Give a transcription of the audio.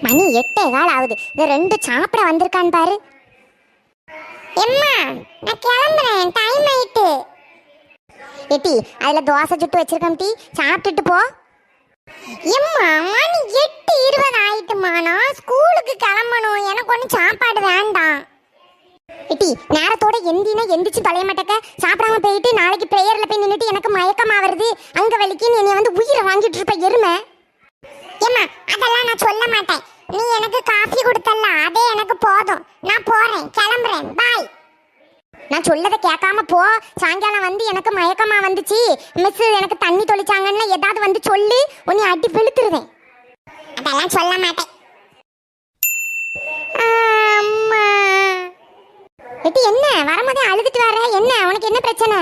மணி 8:15 ஆகுது. இந்த ரெண்டு சாப்பிட வந்திருக்கான்னு பாரு. எம்மா நான் கிளம்புறேன், டைம் ஆயிட்டு. ஏட்டி அதுல தோசை சுட்டு வச்சிருக்கேன், டீ சாப்பிட்டுட்டு போ. எம்மா மணி 8:20 ஆயிட்டுமா, நான் ஸ்கூலுக்கு கிளம்பணும், எனக்கு ஒன்றும் சாப்பாடு வேண்டாம். ஏட்டி நேரத்தோட எந்திரிச்சு தொலைய மாட்டேக்க, சாப்பிடாம போயிட்டு நாளைக்கு ப்ரேயர்ல போய் நின்றுட்டு எனக்கு மயக்கமா வருது, அங்க வலிக்குன்னு என்னை வந்து உயிரை வாங்கிட்டு இருப்ப எருமை. ஏம்மா அதெல்லாம் நான் சொல்ல மாட்டேன், நீ எனக்கு காஃபி கொடுத்தல்ல அதே எனக்கு போதும், நான் போறேன், கிளம்புறேன், பாய். நான் சொல்லதை கேட்காம போ. சாயங்காலம் வந்து எனக்கு மயக்கமா வந்துச்சு, மிஸ் எனக்கு தண்ணி தொளிச்சாங்கன்னு ஏதாவது வந்து சொல்லி உன்னை அடி வெளுத்துருவேன். அதெல்லாம் சொல்ல மாட்டேன். அம்மா ஏட்டி என்ன வரும்போதே அழுதுட்டு வர, என்ன உனக்கு என்ன பிரச்சனை?